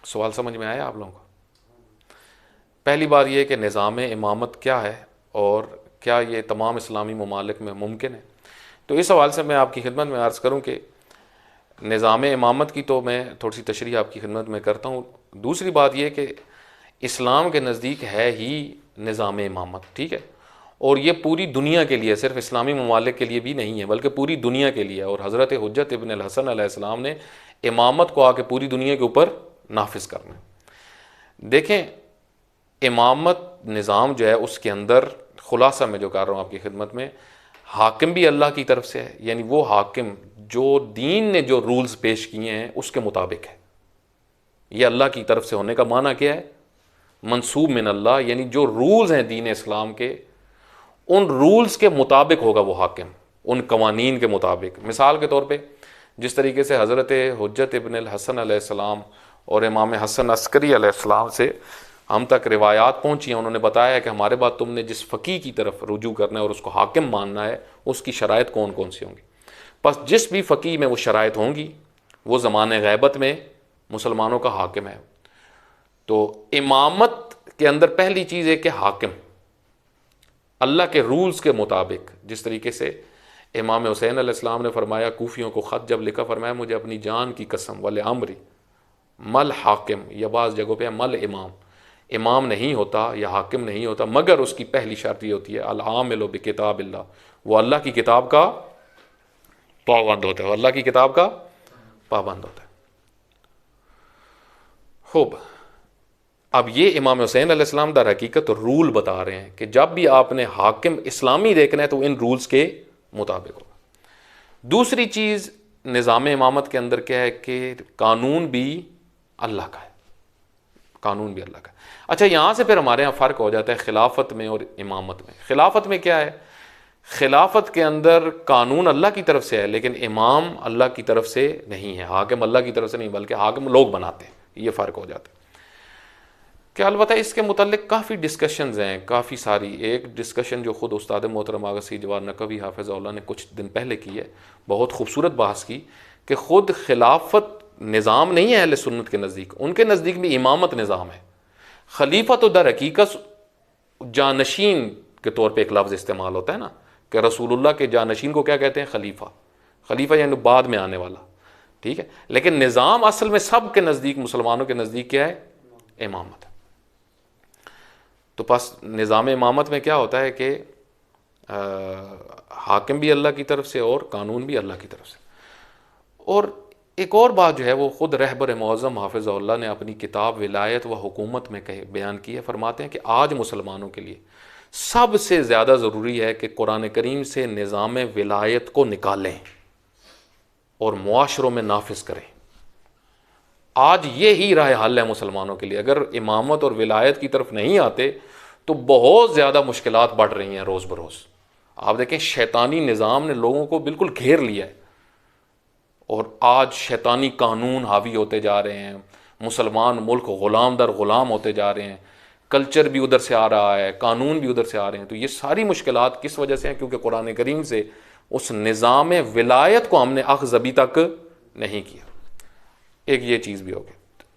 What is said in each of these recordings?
सवाल समझ में आया आप लोगों को? पहली बात यह कि निज़ाम इमामत क्या है और क्या ये तमाम इस्लामी ममालिक में मुमकिन है। तो इस सवाल से मैं आपकी खिदमत में अर्ज़ करूँ कि निज़ाम इमामत की तो मैं थोड़ी सी तशरीह आपकी खिदमत में करता हूँ। दूसरी बात यह कि इस्लाम के नज़दीक है ही निज़ाम इमामत, ठीक है, और ये पूरी दुनिया के लिए, सिर्फ इस्लामी ममालिक के लिए भी नहीं है बल्कि पूरी दुनिया के लिए। और हज़रत हुज्जत इब्न अल हसन अलैहिस्सलाम ने इमामत को आके पूरी दुनिया के ऊपर नाफिज करना। देखें, इमामत निज़ाम जो है उसके अंदर खुलासा में जो कर रहा हूँ आपकी खिदमत में, हाकिम भी अल्लाह की तरफ से है, यानी वो हाकिम जो दीन ने जो रूल्स पेश किए हैं उसके मुताबिक है। ये अल्लाह की तरफ से होने का माना क्या है? मंसूब मिन अल्लाह, यानी जो रूल्स हैं दीन इस्लाम के, उन रूल्स के मुताबिक होगा वो हाकिम, उन कवानीन के मुताबिक। मिसाल के तौर पे जिस तरीके से हज़रत हुज्जत इब्न अल हसन अलैहिस्सलाम और इमाम हसन अस्करी अलैहिस्सलाम से हम तक रिवायात पहुँची हैं, उन्होंने बताया है कि हमारे बाद तुमने जिस फ़कीह की तरफ रुजू करना है और उसको हाकिम मानना है, उसकी शराइत कौन कौन सी होंगी। बस जिस भी फ़कीह में वो शराइत होंगी वो ज़माने ग़ैबत में मुसलमानों का हाकिम है। तो इमामत के अंदर पहली चीज़ है कि हाकिम अल्लाह के रूल्स के मुताबिक, जिस तरीके से इमाम हुसैन अलैहिस्सलाम ने फरमाया, कूफियों को ख़त जब लिखा, फरमाया मुझे अपनी जान की कसम वल अमरी मल हाकिम, या बाज़ जगहों पे मल इमाम, इमाम नहीं होता या हाकिम नहीं होता मगर उसकी पहली शर्त ये होती है अल आमिलु बिकिताबिल्लाह, वो अल्लाह की किताब का पाबंद होता है, अल्लाह की किताब का पाबंद होता है। खूब, अब ये इमाम हुसैन अलैहिस्सलाम दर हकीकत रूल बता रहे हैं कि जब भी आपने हाकिम इस्लामी देखना है तो इन रूल्स के मुताबिक होगा। दूसरी चीज़ निज़ाम इमामत के अंदर क्या है कि कानून भी अल्लाह का है, कानून भी अल्लाह का है। अच्छा, यहाँ से फिर हमारे यहाँ फ़र्क हो जाता है खिलाफत में और इमामत में। खिलाफत में क्या है? खिलाफत के अंदर कानून अल्लाह की तरफ से है लेकिन इमाम अल्लाह की तरफ से नहीं है, हाकिम अल्लाह की तरफ से नहीं बल्कि हाकिम लोग बनाते हैं। ये फ़र्क हो जाता है। क्या अलबत्ता इसके मुतल्लिक काफ़ी डिस्कशंस हैं, काफ़ी सारी। एक डिस्कशन जो ख़ुद उस्ताद मोहतरम आगा सईद जवाहर नक़वी हाफ़िज़हुल्लाह ने कुछ दिन पहले की है, बहुत खूबसूरत बहस की कि ख़ुद खिलाफत निज़ाम नहीं है अहले सुन्नत के नज़दीक, उनके नज़दीक भी इमामत निज़ाम है। खलीफा तो दर हकीकत जानशीन के तौर पर एक लफ्ज़ इस्तेमाल होता है ना, कि रसूलुल्लाह के जानशीन को क्या कहते हैं? खलीफा। खलीफा यानी बाद में आने वाला, ठीक है। लेकिन निज़ाम असल में सब के नज़दीक, मुसलमानों के नज़दीक क्या है? इमामत है। तो बस निज़ाम इमामत में क्या होता है कि हाकिम भी अल्लाह की तरफ से और कानून भी अल्लाह की तरफ से। और एक और बात जो है वो ख़ुद रहबर मुअज़्ज़म हाफ़िज़हुल्लाह ने अपनी किताब विलायत व हुकूमत में कहे बयान की है। फरमाते हैं कि आज मुसलमानों के लिए सबसे ज़्यादा ज़रूरी है कि कुरान करीम से निज़ाम विलायत को निकालें और मुआशरों में नाफिज करें। आज ये ही राह हल है मुसलमानों के लिए। अगर इमामत और विलायत की तरफ नहीं आते तो बहुत ज़्यादा मुश्किलात बढ़ रही हैं रोज़ बरोज़। आप देखें, शैतानी निज़ाम ने लोगों को बिल्कुल घेर लिया है और आज शैतानी कानून हावी होते जा रहे हैं। मुसलमान मुल्क ग़ुलाम दर ग़ुलाम होते जा रहे हैं। कल्चर भी उधर से आ रहा है, कानून भी उधर से आ रहे हैं। तो ये सारी मुश्किलात किस वजह से हैं? क्योंकि कुरान करीम से उस निज़ाम विलायत को हमने अख़ज़ अभी तक नहीं किया। एक ये चीज़ भी होगी।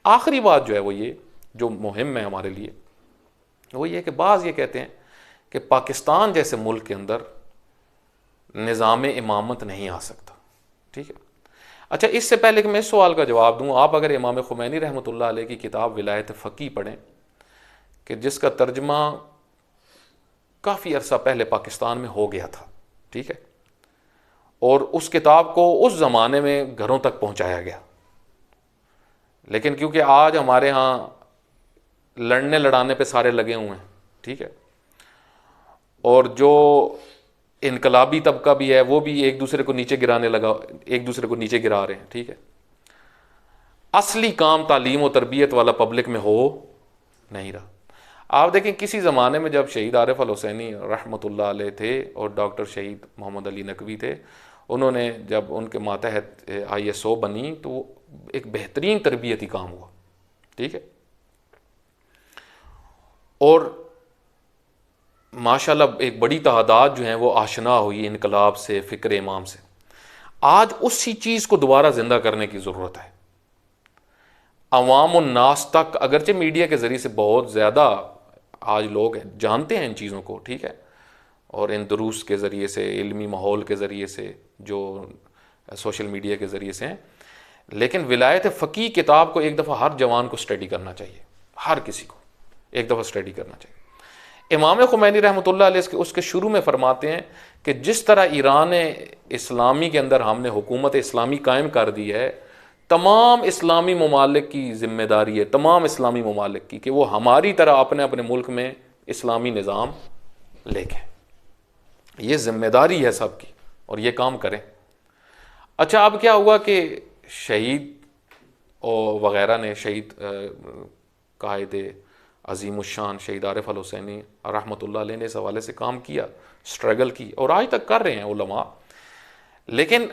आखिरी बात जो है वो ये, जो मुहिम है हमारे लिए, वो ये कि बाज़ ये कहते हैं कि पाकिस्तान जैसे मुल्क के अंदर निज़ाम इमामत नहीं आ सकता, ठीक है। अच्छा, इससे पहले कि मैं इस सवाल का जवाब दूँ, आप अगर इमाम खुमैनी रहमतुल्लाह अलैह की किताब विलायत फ़क़ीह पढ़ें, कि जिसका तर्जमा काफ़ी अरसा पहले पाकिस्तान में हो गया था, ठीक है, और उस किताब को उस ज़माने में घरों तक पहुँचाया गया। लेकिन क्योंकि आज हमारे यहाँ लड़ने लड़ाने पे सारे लगे हुए हैं, ठीक है, और जो इनकलाबी तबका भी है वो भी एक दूसरे को नीचे गिराने लगा, एक दूसरे को नीचे गिरा रहे हैं, ठीक है। असली काम तालीम और तरबियत वाला पब्लिक में हो नहीं रहा। आप देखें, किसी ज़माने में जब शहीद आरिफ अल हुसैनी रहमतुल्लाह अलैह थे और डॉक्टर शहीद मोहम्मद अली नकवी थे, उन्होंने जब उनके मातहत ISO बनी तो एक बेहतरीन तरबियती काम हुआ, ठीक है। और माशाल्लाह एक बड़ी तादाद जो है वो आशना हुई इनकलाब से, फ़िक्र इमाम से। आज उसी चीज़ को दोबारा ज़िंदा करने की ज़रूरत है। अवाम उन्नास तक, अगरचे मीडिया के ज़रिए से बहुत ज़्यादा आज लोग जानते हैं इन चीज़ों को, ठीक है, और इन दुरूस के ज़रिए से, इल्मी माहौल के ज़रिए से, जो सोशल मीडिया के ज़रिए से हैं, लेकिन विलायत फ़क़ीह किताब को एक दफ़ा हर जवान को स्टडी करना चाहिए, हर किसी को एक दफ़ा स्टडी करना चाहिए। इमाम खुमैनी रहमतुल्लाह अलैह उसके शुरू में फरमाते हैं कि जिस तरह ईरान इस्लामी के अंदर हमने हुकूमत इस्लामी कायम कर दी है, तमाम इस्लामी ममालिक की ज़िम्मेदारी है, तमाम इस्लामी ममालिक की, कि वो हमारी तरह अपने अपने मुल्क में इस्लामी निज़ाम लेके, ये ज़िम्मेदारी है सबकी और ये काम करें। अच्छा, अब क्या हुआ कि शहीद और वग़ैरह ने, शहीद कायदे अज़ीमुश्शान शहीद आरिफ अल हुसैनी रहमतुल्लाह अलैह ने इस हवाले से काम किया, स्ट्रगल की, और आज तक कर रहे हैं उलमा। लेकिन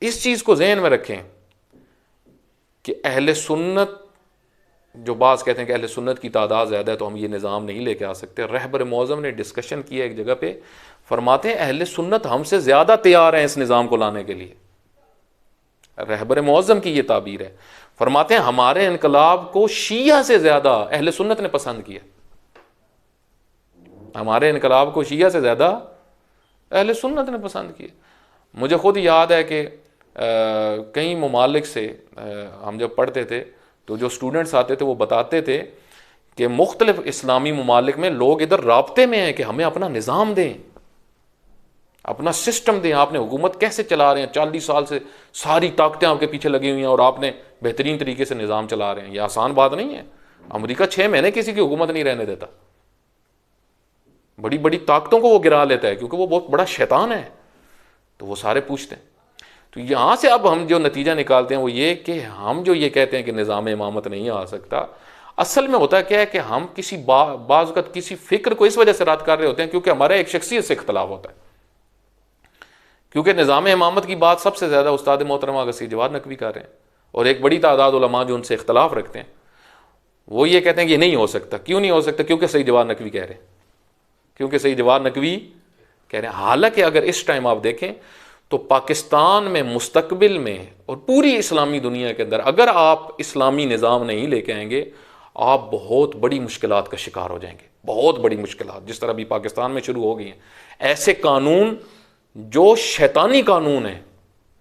इस चीज़ को जहन में रखें कि अहले सुन्नत, जो बाज़ कहते हैं कि अहले सुन्नत की तादाद ज़्यादा है तो हम ये निज़ाम नहीं लेके आ सकते। रहबर मौज़म ने डिस्कशन किया एक जगह पे, फरमाते हैं अहले सुन्नत हमसे ज़्यादा तैयार हैं इस निज़ाम को लाने के लिए। रहबर मौज़म की ये ताबीर है, फरमाते हैं हमारे इनकलाब को शिया से ज़्यादा अहले सुन्नत ने पसंद किया, हमारे इनकलाब को शिया से ज़्यादा अहले सुन्नत ने पसंद किया। मुझे ख़ुद याद है कि कई ममालिक से हम जब पढ़ते थे तो जो स्टूडेंट्स आते थे वो बताते थे कि मुख्तलिफ इस्लामी ममालिक में लोग इधर राब्ते में हैं कि हमें अपना निज़ाम दें, अपना सिस्टम दें, आपने हुकूमत कैसे चला रहे हैं, 40 साल से सारी ताकतें आपके पीछे लगी हुई हैं और आपने बेहतरीन तरीके से निज़ाम चला रहे हैं। यह आसान बात नहीं है। अमेरिका 6 महीने किसी की हुकूमत नहीं रहने देता, बड़ी बड़ी ताकतों को वो गिरा लेता है क्योंकि वो बहुत बड़ा शैतान है। तो वो सारे पूछते हैं। तो यहाँ से अब हम जो नतीजा निकालते हैं वो ये कि हम जो ये कहते हैं कि निज़ाम इमामत नहीं आ सकता, असल में होता क्या है कि हम किसी बाज़ किसी फ़िक्र को इस वजह से रद्द कर रहे होते हैं क्योंकि हमारा एक शख्सियत से इख्तलाफ होता है। क्योंकि निज़ाम इमामत की बात सबसे ज़्यादा उस्ताद मोहतरमा गसी जवाद नकवी कर रहे हैं और एक बड़ी तादाद उलमा जो उनसे इख्तलाफ रखते हैं वो ये कहते हैं कि ये नहीं हो सकता। क्यों नहीं हो सकता? क्योंकि सही जवाद नकवी कह रहे हैं, क्योंकि सही जवाद नकवी कह रहे हैं। हालांकि अगर इस टाइम आप देखें तो पाकिस्तान में मुस्तकबिल में और पूरी इस्लामी दुनिया के अंदर अगर आप इस्लामी निज़ाम नहीं लेके आएंगे, आप बहुत बड़ी मुश्किलात का शिकार हो जाएंगे, बहुत बड़ी मुश्किलात, जिस तरह भी पाकिस्तान में शुरू हो गई हैं। ऐसे कानून जो शैतानी कानून है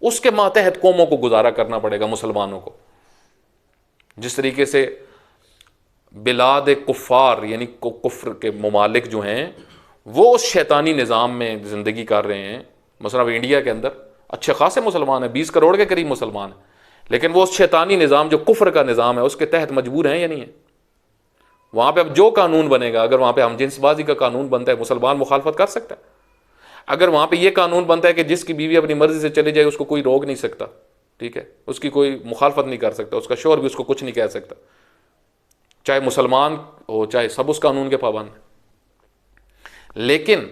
उसके मातहत कौमों को गुजारा करना पड़ेगा, मुसलमानों को। जिस तरीके से बिलाद कुफ़ार यानी कुफ्र के ममालिक जो हैं वो उस शैतानी निज़ाम में ज़िंदगी कर रहे हैं। मसलन इंडिया के अंदर अच्छे खासे मुसलमान हैं, 20 करोड़ के करीब मुसलमान हैं, लेकिन वो उस शैतानी निज़ाम जो कुफ्र का निज़ाम है उसके तहत मजबूर हैं या नहीं है। वहाँ पे अब जो कानून बनेगा, अगर वहाँ पे हम जिन्सबाजी का कानून बनता है मुसलमान मुखालफत कर सकता है। अगर वहाँ पे ये कानून बनता है कि जिसकी बीवी अपनी मर्जी से चले जाए उसको कोई रोक नहीं सकता, ठीक है, उसकी कोई मुखालफत नहीं कर सकता, उसका शोहर भी उसको कुछ नहीं कह सकता, चाहे मुसलमान हो चाहे सब उस कानून के पाबंद। लेकिन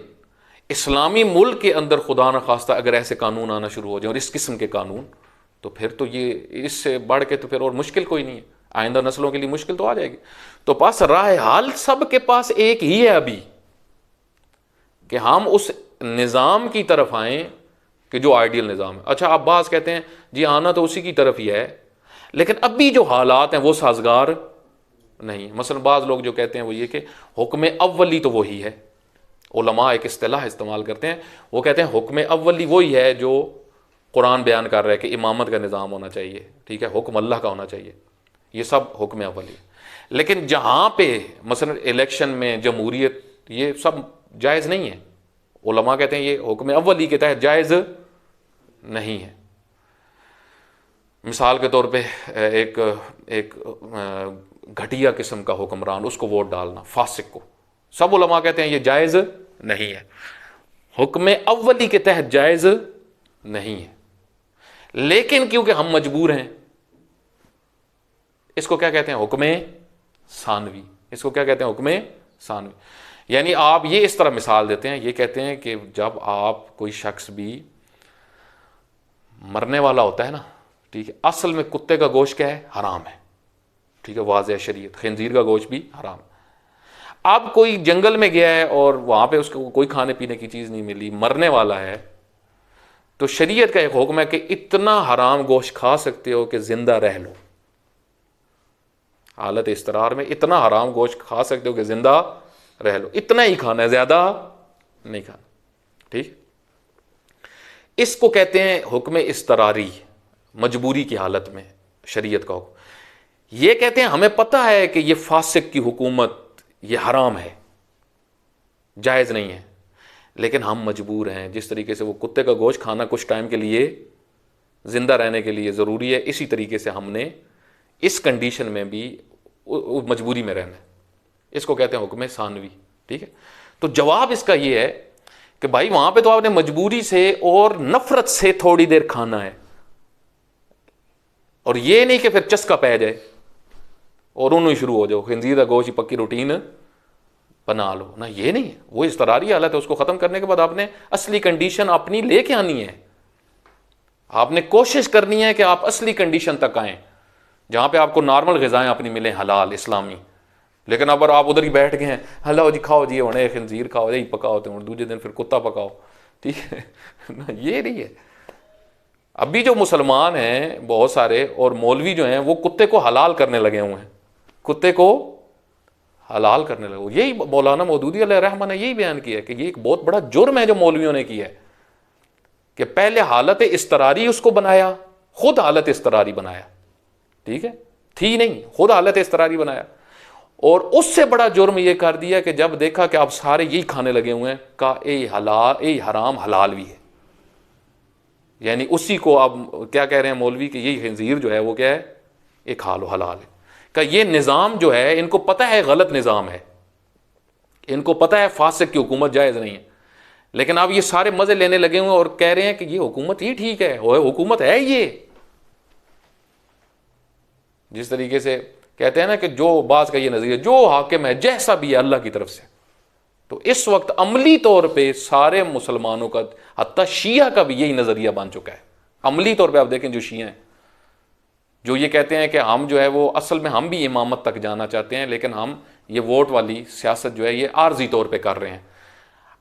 इस्लामी मुल्क के अंदर खुदा न खास्ता अगर ऐसे कानून आना शुरू हो जाए और इस किस्म के कानून, तो फिर तो ये इससे बढ़ के तो फिर और मुश्किल कोई नहीं है, आइंदा नस्लों के लिए मुश्किल तो आ जाएगी। तो पास राह हाल सब के पास एक ही है अभी कि हम उस निज़ाम की तरफ आएँ कि जो आइडियल निज़ाम है। अच्छा, आप बाज़ कहते हैं जी आना तो उसी की तरफ ही है, लेकिन अभी जो हालात हैं वो साजगार नहीं। मसलन बाज़ लोग जो कहते हैं वो ये कि हुक्म अव्वली तो वही है। उलमा एक इस्तिलाह इस्तेमाल करते हैं, वो कहते हैं हुक्म अव्वली वही है जो कुरान बयान कर रहा है कि इमामत का निज़ाम होना चाहिए, ठीक है, हुक्म अल्लाह का होना चाहिए, ये सब हुक्म अव्वली। लेकिन जहाँ पे मसलन इलेक्शन में जमहूरियत ये सब जायज़ नहीं है, उलमा कहते हैं ये हुक्म अव्वली के तहत जायज़ नहीं है। मिसाल के तौर पे एक घटिया किस्म का हुक्मरान, उसको वोट डालना, फासिक को, सब उलमा कहते हैं ये जायज़ नहीं है, हुक्म अव्वली के तहत जायज़ नहीं है। लेकिन क्योंकि हम मजबूर हैं, इसको क्या कहते हैं? हुक्म सानवी। इसको क्या कहते हैं? हुक्म सानवी। यानी आप ये इस तरह मिसाल देते हैं, ये कहते हैं कि जब आप कोई शख्स भी मरने वाला होता है ना, ठीक है, असल में कुत्ते का गोश्त क्या है? हराम है, ठीक है, वाज़ेह शरीयत, खिंजीर का गोश्त भी हराम है। अब कोई जंगल में गया है और वहाँ पे उसको कोई खाने पीने की चीज़ नहीं मिली, मरने वाला है, तो शरीयत का एक हुक्म है कि इतना हराम गोश्त खा सकते हो कि ज़िंदा रह लो, हालत इस्तरार में इतना हराम गोश्त खा सकते हो कि ज़िंदा रह लो, इतना ही खाना है, ज़्यादा नहीं खाना। ठीक, इसको कहते हैं हुक्म इस्तरारी, मजबूरी की हालत में शरीयत का हुक्म। ये कहते हैं हमें पता है कि ये फासिक की हुकूमत, ये हराम है, जायज़ नहीं है, लेकिन हम मजबूर हैं। जिस तरीके से वो कुत्ते का गोश्त खाना कुछ टाइम के लिए ज़िंदा रहने के लिए ज़रूरी है, इसी तरीके से हमने इस कंडीशन में भी मजबूरी में रहना है। इसको कहते हैं हुक्म सानवी। ठीक है, तो जवाब इसका ये है कि भाई वहां पे तो आपने मजबूरी से और नफरत से थोड़ी देर खाना है, और ये नहीं कि फिर चस्का पै जाए और उन्होंने शुरू हो जाओ खिंजीर का गोश्त पक्की रूटीन बना लो ना, ये नहीं है। वो इस्तरारी हालत है, उसको ख़त्म करने के बाद आपने असली कंडीशन अपनी लेके आनी है। आपने कोशिश करनी है कि आप असली कंडीशन तक आएँ जहाँ पे आपको नॉर्मल ग़िज़ाएँ अपनी मिलें, हलाल इस्लामी। लेकिन अगर आप उधर ही बैठ गए हैं, हलो जी खाओ जी होने खिंजीर खाओ, यही पकाओ, तो दूसरे दिन फिर कुत्ता पकाओ, ठीक है ना, ये नहीं है। अभी जो मुसलमान हैं बहुत सारे और मौलवी जो हैं वो कुत्ते को हलाल करने लगे हुए हैं, कुत्ते को हलाल करने लगे। यही मौलाना मौदूदी अलैहिर्रहमा ने यही बयान किया कि ये एक बहुत बड़ा जुर्म है जो मौलवियों ने किया है कि पहले हालत इस्तरारी उसको बनाया, खुद हालत इस्तरारी बनाया, ठीक है, थी नहीं, खुद हालत इस्तरारी बनाया। और उससे बड़ा जुर्म यह कर दिया कि जब देखा कि आप सारे यही खाने लगे हुए हैं, का ए हलाल ए हराम हलाल भी है, यानी उसी को आप क्या कह रहे हैं मौलवी कि यही खंजीर जो है वो क्या है, एक खा लो हलाल है। का ये निज़ाम जो है इनको पता है गलत निज़ाम है, इनको पता है फासिक की हुकूमत जायज़ नहीं है, लेकिन आप ये सारे मज़े लेने लगे हुए और कह रहे हैं कि ये हुकूमत ही ठीक है, हुकूमत है ये। जिस तरीके से कहते हैं ना कि जो बात का ये नज़रिया, जो हाकिम है जैसा भी है अल्लाह की तरफ से, तो इस वक्त अमली तौर पे सारे मुसलमानों का, हत्ता शिया का भी यही नज़रिया बन चुका है। अमली तौर पे आप देखें जो शिया हैं, जो ये कहते हैं कि हम जो है वो असल में हम भी इमामत तक जाना चाहते हैं, लेकिन हम ये वोट वाली सियासत जो है ये आर्जी तौर पर कर रहे हैं।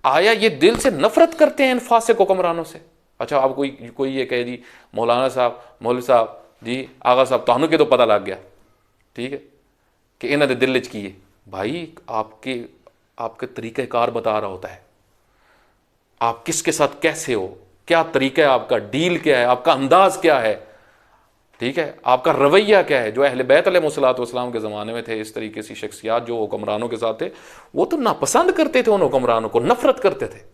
आया ये दिल से नफरत करते हैं इन फासिक हुक्मरानों से। अच्छा, आप कोई ये कहे जी मौलाना साहब, मौलवी साहब जी, आगा साहब तानू के तो पता लग गया, ठीक है, कि इन्होंने दिल च की है। भाई आपके तरीक़ाकार बता रहा होता है, आप किसके साथ कैसे हो, क्या तरीका है आपका, डील क्या है, आपका अंदाज क्या है, ठीक है, आपका रवैया क्या है। जो अहले बैत अलैहिस्सलातु वस्सलाम के ज़माने में थे, इस तरीके से शख्सियात जो हुक्मरानों के साथ थे, वो तो नापसंद करते थे उन हुक्मरानों को, नफरत करते थे।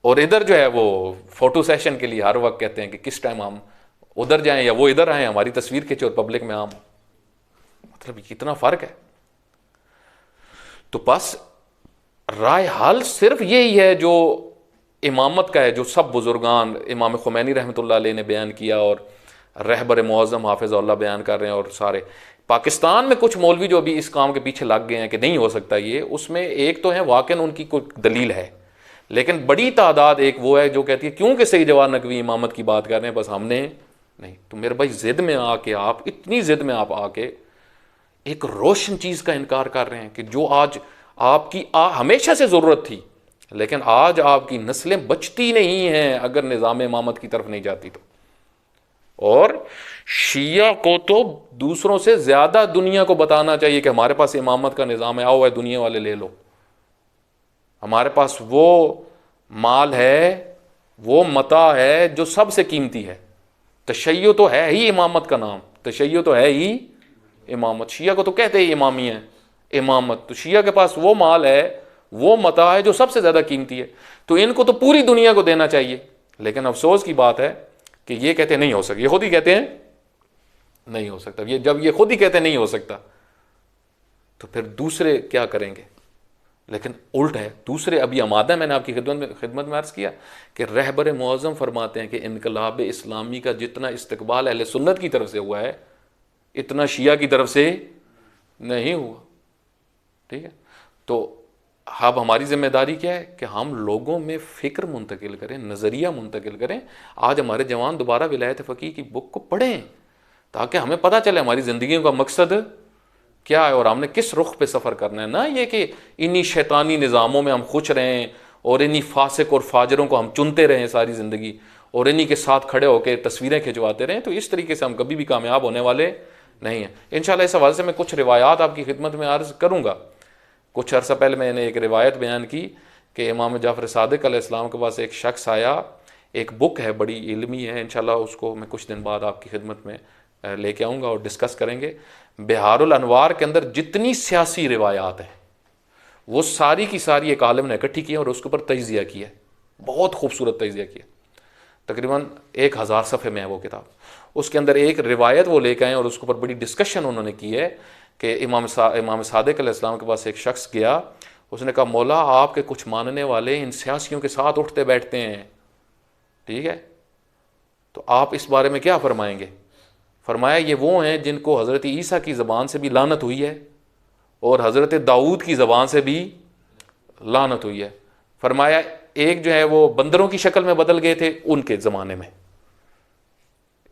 और इधर जो है वो फोटो सेशन के लिए हर वक्त कहते हैं कि किस टाइम हम उधर जाएं या वो इधर आए, हमारी तस्वीर खींचे और पब्लिक में आम। मतलब कितना फ़र्क है। तो बस राय हाल सिर्फ यही है जो इमामत का है, जो सब बुजुर्गान, इमाम खुमैनी रहमतुल्लाह अलैह ने बयान किया और रहबर मुअज़्ज़म हाफिज़हुल्लाह बयान कर रहे हैं, और सारे पाकिस्तान में कुछ मौलवी जो अभी इस काम के पीछे लग गए हैं कि नहीं हो सकता ये, उसमें एक तो है वाकई उनकी कोई दलील है, लेकिन बड़ी तादाद एक वो है जो कहती है क्योंकि सही जवाब नकवी इमामत की बात कर रहे हैं, बस हमने नहीं। तो मेरे भाई ज़िद में आके, आप इतनी ज़िद में आप आके एक रोशन चीज़ का इनकार कर रहे हैं कि जो आज आपकी हमेशा से ज़रूरत थी, लेकिन आज आपकी नस्लें बचती नहीं हैं अगर निज़ाम इमामत की तरफ नहीं जाती तो। और शिया को तो दूसरों से ज़्यादा दुनिया को बताना चाहिए कि हमारे पास इमामत का निज़ाम है, आओ है दुनिया वाले ले लो, हमारे पास वो माल है, वो मता है जो सबसे कीमती है। तशय्यो तो है ही इमामत का नाम, तशय्यो तो है ही इमामत। शिया को तो कहते ही इमामी है, इमामत। तो शिया के पास वो माल है, वो मता है जो सबसे ज़्यादा कीमती है, तो इनको तो पूरी दुनिया को देना चाहिए। लेकिन अफसोस की बात है कि ये कहते नहीं हो सकता, ये खुद ही कहते हैं नहीं हो सकता। ये जब ये खुद ही कहते नहीं हो सकता तो फिर दूसरे क्या करेंगे। लेकिन उल्ट है, दूसरे अभी आमादा, मैंने आपकी खिदमत में अर्ज़ किया कि रहबर मुअज़्ज़म फरमाते हैं कि इनकलाब इस्लामी का जितना इस्तकबाल अहले सुन्नत की तरफ से हुआ है, इतना शिया की तरफ से नहीं हुआ, ठीक है। तो अब हमारी जिम्मेदारी क्या है कि हम लोगों में फ़िक्र मुंतकिल करें, नज़रिया मुंतकिल करें। आज हमारे जवान दोबारा विलायत फ़क़ीह की बुक को पढ़ें ताकि हमें पता चले हमारी ज़िंदगी का मकसद क्या है और हमने किस रुख पे सफ़र करना है। ना ये कि इन्हीं शैतानी निज़ामों में हम खुश रहें और इन्हीं फासिक और फाजरों को हम चुनते रहें सारी ज़िंदगी और इन्हीं के साथ खड़े होकर तस्वीरें खिंचवाते रहें। तो इस तरीके से हम कभी भी कामयाब होने वाले नहीं है। इंशाल्लाह इस हवाले से मैं कुछ रिवायात आपकी खिदमत में अर्ज़ करूँगा। कुछ अर्सा पहले मैंने एक रिवायत बयान की कि इमाम जाफ़र सादिक अलैहिस्सलाम के पास एक शख्स आया, एक बुक है बड़ी इल्मी है, इंशाल्लाह उसको मैं कुछ दिन बाद आपकी खिदमत में लेके आऊँगा और डिस्कस करेंगे। बिहारुल अनवार के अंदर जितनी सियासी रिवायात हैं वो सारी की सारी एक आलिम ने इकट्ठी की और उसके ऊपर तजिया किया, बहुत खूबसूरत तजिया किया। तकरीबन 1000 सफ़े में है वो किताब। उसके अंदर एक रिवायत वो लेकर आए और उसके ऊपर बड़ी डिस्कशन उन्होंने की है कि इमाम सादिक अलैहिस्सलाम के पास एक शख्स गया, उसने कहा मौला आपके कुछ मानने वाले इन सियासियों के साथ उठते बैठते हैं, ठीक है, तो आप इस बारे में क्या फरमाएंगे? फरमाया ये वो हैं जिनको हज़रत ईसा की ज़बान से भी लानत हुई है और हज़रत दाऊद की ज़बान से भी लानत हुई है। फरमाया एक जो है वो बंदरों की शक्ल में बदल गए थे, उनके ज़माने में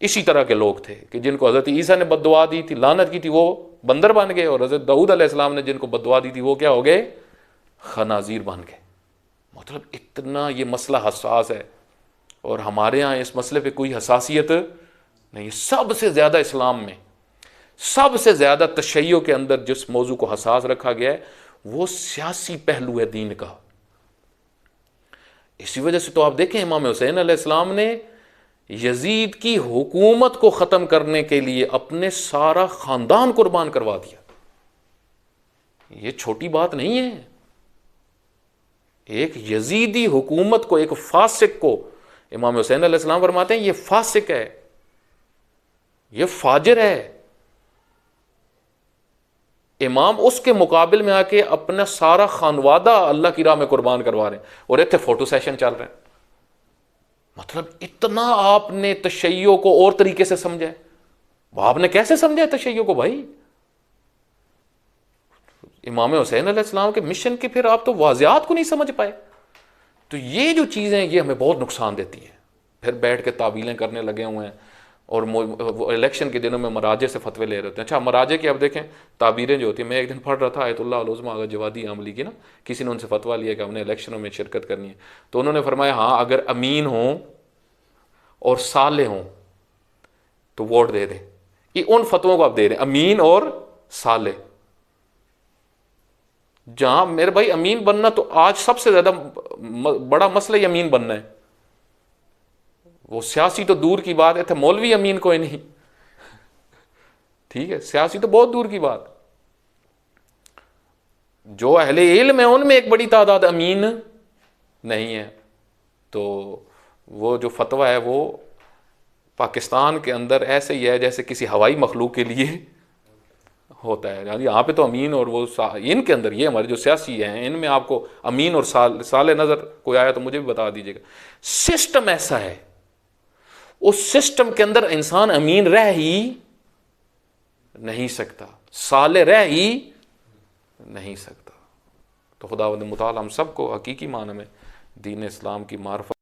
इसी तरह के लोग थे कि जिनको हज़रत ईसा ने बद्दुआ दी थी, लानत की थी, वो बंदर बन गए, और हज़रत दाऊद अलैहिस्सलाम ने जिनको बद्दुआ दी थी वो क्या हो गए? खनाजीर बन गए। मतलब इतना ये मसला हसास है और हमारे यहाँ इस मसले पे कोई हसासियत नहीं। सबसे ज़्यादा इस्लाम में सबसे ज़्यादा तशय्यो के अंदर जिस मौजू को हसास रखा गया है वो सियासी पहलू है दीन का। इसी वजह से तो आप देखें इमाम हुसैन अलैहिस्सलाम ने यजीद की हुकूमत को ख़त्म करने के लिए अपने सारा ख़ानदान कुर्बान करवा दिया। ये छोटी बात नहीं है। एक यजीदी हुकूमत को, एक फासिक को, इमाम हुसैन अलैहिस्सलाम फरमाते हैं ये फासिक है, ये फाजिर है। इमाम उसके मुकाबिल में आके अपना सारा खानवादा अल्लाह की राह में कुर्बान करवा रहे हैं और इतने फोटो सेशन चल रहे हैं। मतलब इतना आपने तशय्यो को और तरीके से समझा है। आपने कैसे समझा है तशय्यो को भाई? इमाम हुसैन अलैहिस्सलाम के मिशन के फिर आप तो वाज़ियात को नहीं समझ पाए। तो ये जो चीज़ें ये हमें बहुत नुकसान देती हैं। फिर बैठ के तावीलें करने लगे हुए हैं और इलेक्शन के दिनों में मराजे से फतवे ले रहे होते हैं। अच्छा, मराजे की अब देखें ताबीरें जो होती हैं, मैं एक दिन पढ़ रहा था आयतुल्लाह उल-उज़्मा आगा जवादी आमली की ना, किसी ने उनसे फतवा लिया कि हमने इलेक्शनों में शिरकत करनी है, तो उन्होंने फरमाया हाँ अगर अमीन हों और साले हों तो वोट दे दें। ये उन फतवों को आप दे रहे हैं, अमीन और साले। जहां मेरे भाई अमीन बनना तो आज सबसे ज्यादा बड़ा मसला ही अमीन बनना है। वो सियासी तो दूर की बात है, थे मौलवी अमीन कोई नहीं, ठीक है, सियासी तो बहुत दूर की बात। जो अहले इल्म है उनमें एक बड़ी तादाद अमीन नहीं है। तो वो जो फतवा है वो पाकिस्तान के अंदर ऐसे ही है जैसे किसी हवाई मखलूक के लिए होता है। यानी यहाँ पे तो अमीन और वो इनके अंदर ये हमारे जो सियासी हैं इनमें आपको अमीन और साले नज़र कोई आया तो मुझे भी बता दीजिएगा। सिस्टम ऐसा है, उस सिस्टम के अंदर इंसान अमीन रह ही नहीं सकता, साले रह ही नहीं सकता। तो खुदावंद मुताला हम सबको हकीकी माने में दीन इस्लाम की मार्फत